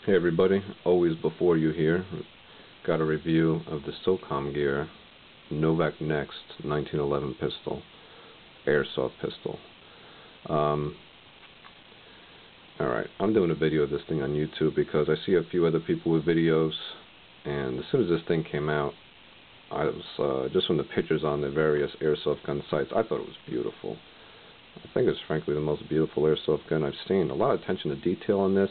Hey everybody, always before you here, got a review of the Socom Gear Novak Next 1911 pistol, airsoft pistol. Alright, I'm doing a video of this thing on YouTube because I see a few other people with videos, and as soon as this thing came out, I was, just from the pictures on the various airsoft gun sites, I thought it was beautiful. I think it's frankly the most beautiful airsoft gun I've seen. A lot of attention to detail on this.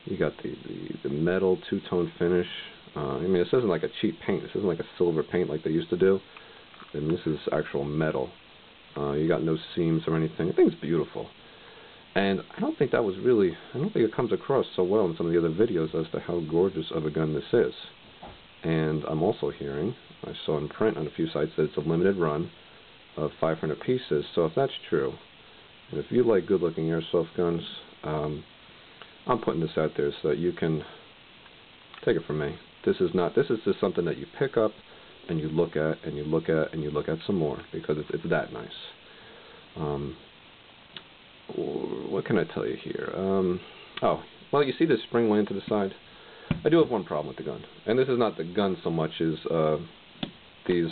You got the metal two-tone finish. I mean, this isn't like a cheap paint. This isn't like a silver paint like they used to do. I mean, this is actual metal. You got no seams or anything. I think it's beautiful. And I don't think it comes across so well in some of the other videos as to how gorgeous of a gun this is. And I'm also hearing, I saw in print on a few sites, that it's a limited run of 500 pieces. So if that's true, and if you like good-looking airsoft guns, I'm putting this out there so that you can take it from me. This is just something that you pick up and you look at and you look at and you look at some more, because it's that nice. What can I tell you here? Oh, well, you see this spring laying to the side? I do have one problem with the gun, and this is not the gun so much as these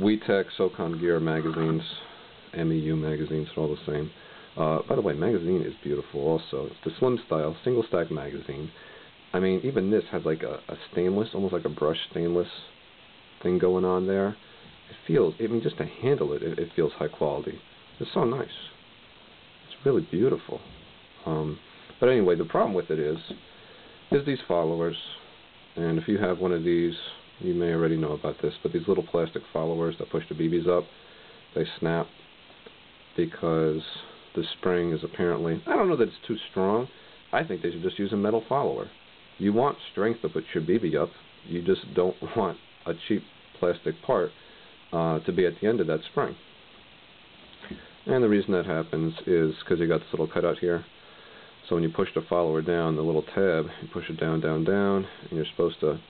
WeTech Socom Gear magazines, MEU magazines, are all the same. By the way, magazine is beautiful also. It's the slim style, single stack magazine. I mean, even this has like a stainless, almost like a brushed stainless thing going on there. It feels, I mean, just to handle it, it feels high quality. It's so nice. It's really beautiful. But anyway, the problem with it is these followers. And if you have one of these, you may already know about this, but these little plastic followers that push the BBs up, they snap because the spring is apparently, I don't know that it's too strong. I think they should just use a metal follower. You want strength to put your BB up. You just don't want a cheap plastic part to be at the end of that spring. And the reason that happens is because you got this little cutout here. So when you push the follower down, the little tab, you push it down, down, down, and you're supposed to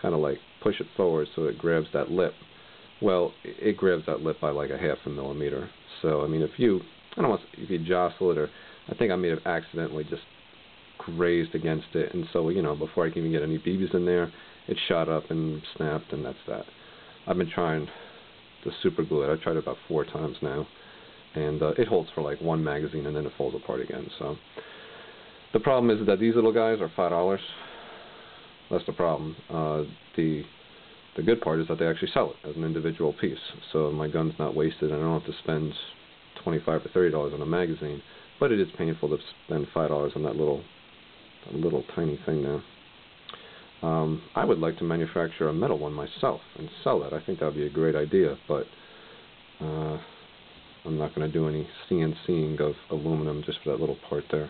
kind of like push it forward so it grabs that lip. Well, it grabs that lip by like a half a millimeter. So, I mean, if you jostle it, or I think I may have accidentally just grazed against it, and so, you know, before I can even get any BBs in there, it shot up and snapped, and that's that. I've been trying to super glue it. I've tried it about 4 times now, and it holds for like one magazine, and then it falls apart again. So the problem is that these little guys are $5. That's the problem. The good part is that they actually sell it as an individual piece, so my gun's not wasted, and I don't have to spend $25 to $30 on a magazine. But it is painful to spend $5 on that little tiny thing now. I would like to manufacture a metal one myself and sell it. I think that would be a great idea, but I'm not going to do any CNCing of aluminum just for that little part there.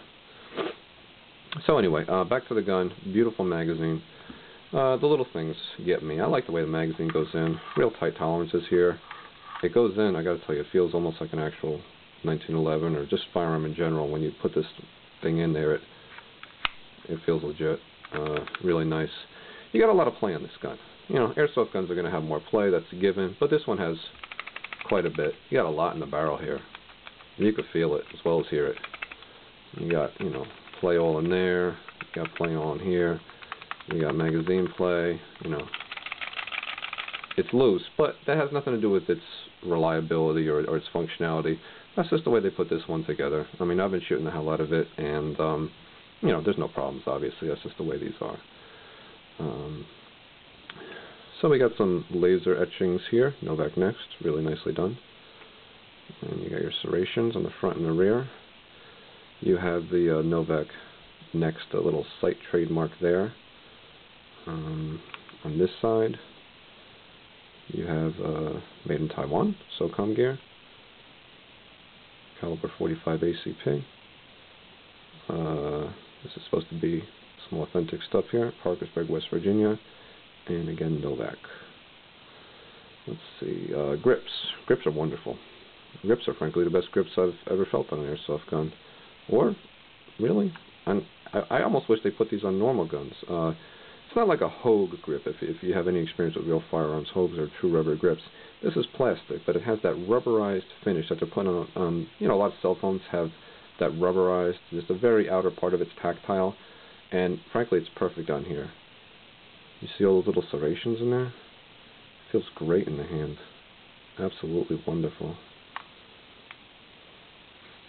So anyway, back to the gun. Beautiful magazine. The little things get me. I like the way the magazine goes in. Real tight tolerances here. It goes in, I got to tell you, it feels almost like an actual 1911 or just firearm in general. When you put this thing in there, it feels legit. Really nice. You got a lot of play on this gun. You know, airsoft guns are going to have more play, that's a given, but this one has quite a bit. You got a lot in the barrel here. You could feel it as well as hear it. You got, you know, play all in there. You got play all in here. You got magazine play. You know, it's loose, but that has nothing to do with its reliability or its functionality. That's just the way they put this one together. I mean, I've been shooting the hell out of it, and you know, there's no problems, obviously. That's just the way these are. So we got some laser etchings here, Novak Next, really nicely done. And you got your serrations on the front and the rear. You have the Novak Next, a little site trademark there. On this side, you have made in Taiwan, Socom Gear, caliber 45 ACP. This is supposed to be some authentic stuff here, Parkersburg, West Virginia, and again, Novak. Let's see, grips. Grips are wonderful. Grips are frankly the best grips I've ever felt on an airsoft gun. Or, really, I almost wish they put these on normal guns. It's not like a Hogue grip. If you have any experience with real firearms, Hogues are true rubber grips. This is plastic, but it has that rubberized finish that they're putting on. You know, a lot of cell phones have that rubberized, just the very outer part of it's tactile, and frankly it's perfect on here. You see all those little serrations in there? It feels great in the hand. Absolutely wonderful.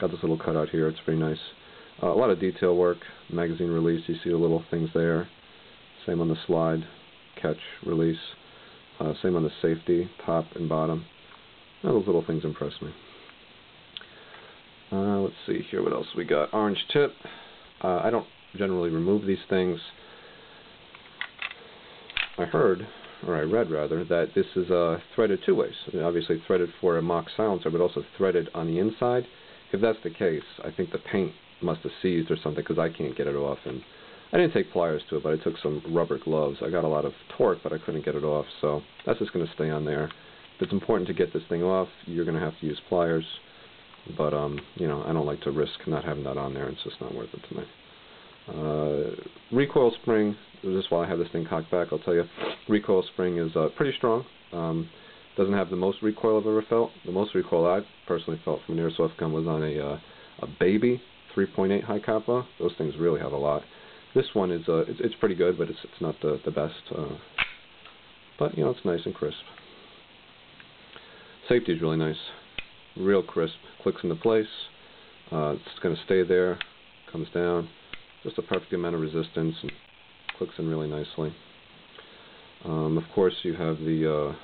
Got this little cutout here, it's very nice. A lot of detail work, magazine release, you see the little things there. Same on the slide, catch, release. Same on the safety, top and bottom. Those little things impress me. Let's see here, what else we got? Orange tip. I don't generally remove these things. I heard, or I read rather, that this is threaded two ways. I mean, obviously threaded for a mock silencer, but also threaded on the inside. If that's the case, I think the paint must have seized or something, because I can't get it off. And I didn't take pliers to it, but I took some rubber gloves. I got a lot of torque, but I couldn't get it off, so that's just going to stay on there. If it's important to get this thing off, you're going to have to use pliers. But you know, I don't like to risk not having that on there. It's just not worth it to me. Recoil spring. Just while I have this thing cocked back, I'll tell you, recoil spring is pretty strong. Doesn't have the most recoil I've ever felt. The most recoil I've personally felt from an airsoft gun was on a baby 3.8 high kappa. Those things really have a lot. This one is it's pretty good, but it's not the best. But you know, it's nice and crisp. Safety is really nice, real crisp. Clicks into place. It's going to stay there. Comes down. Just a perfect amount of resistance and clicks in really nicely. Of course, you have the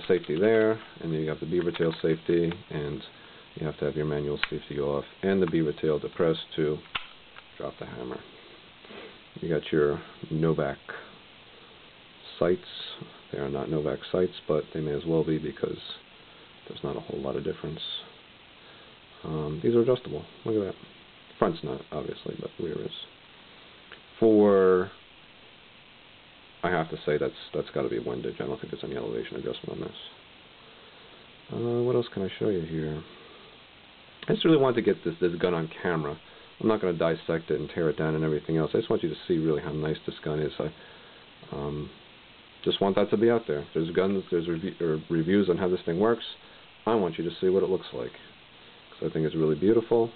safety there, and then you have the beaver tail safety, and you have to have your manual safety off, and the beaver tail depressed to drop the hammer. You got your Novak sights. They are not Novak sights, but they may as well be because there's not a whole lot of difference. These are adjustable. Look at that. Front's not, obviously, but rear is. I have to say that's got to be windage. I don't think there's any elevation adjustment on this. What else can I show you here? I just really wanted to get this gun on camera. I'm not going to dissect it and tear it down and everything else. I just want you to see really how nice this gun is. I just want that to be out there. There's reviews on how this thing works. I want you to see what it looks like, because I think it's really beautiful.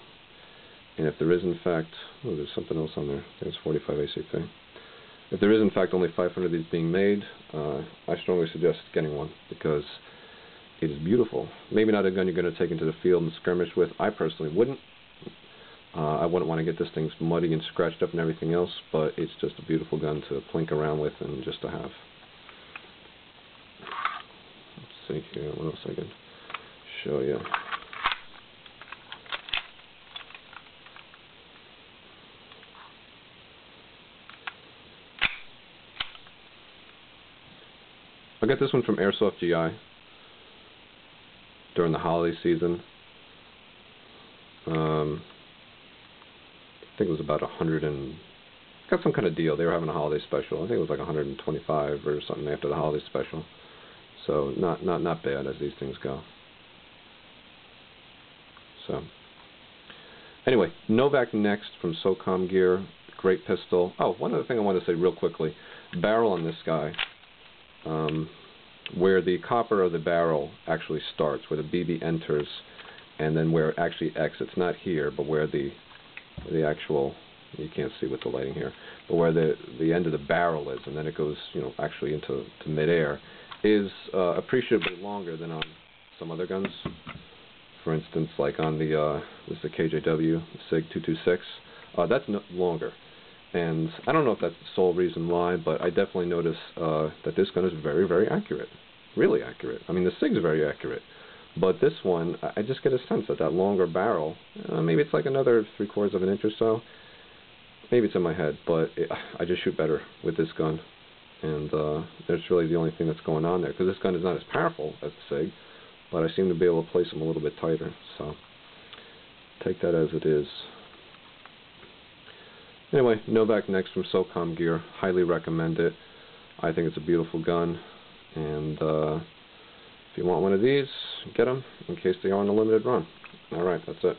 And if there is in fact, oh, there's something else on there. I think it's 45 ACP. If there is in fact only 500 of these being made, I strongly suggest getting one, because it is beautiful. Maybe not a gun you're going to take into the field and skirmish with. I personally wouldn't. I wouldn't want to get this thing muddy and scratched up and everything else, but it's just a beautiful gun to plink around with and just to have. Let's see here, what else I can show you. I got this one from Airsoft GI during the holiday season. I think it was about 100 and got some kind of deal. They were having a holiday special. I think it was like 125 or something after the holiday special. So not bad as these things go. So anyway, Novak Next from Socom Gear, great pistol. Oh, one other thing I want to say real quickly. Barrel on this guy, where the copper of the barrel actually starts, where the BB enters, and then where it actually exits, not here, but where the actual, you can't see with the lighting here, but where the end of the barrel is, and then it goes, you know, actually into midair, is appreciably longer than on some other guns. For instance, like on the this is the KJW SIG 226, that's longer. And I don't know if that's the sole reason why, but I definitely notice that this gun is very, very accurate. Really accurate. I mean, the SIG's very accurate. But this one, I just get a sense that longer barrel, maybe it's like another 3/4 of an inch or so. Maybe it's in my head, but I just shoot better with this gun. And that's really the only thing that's going on there. Because this gun is not as powerful as the SIG, but I seem to be able to place them a little bit tighter. So take that as it is. Anyway, Novak Next from Socom Gear. Highly recommend it. I think it's a beautiful gun. And if you want one of these, get them in case they are on a limited run. Alright, that's it.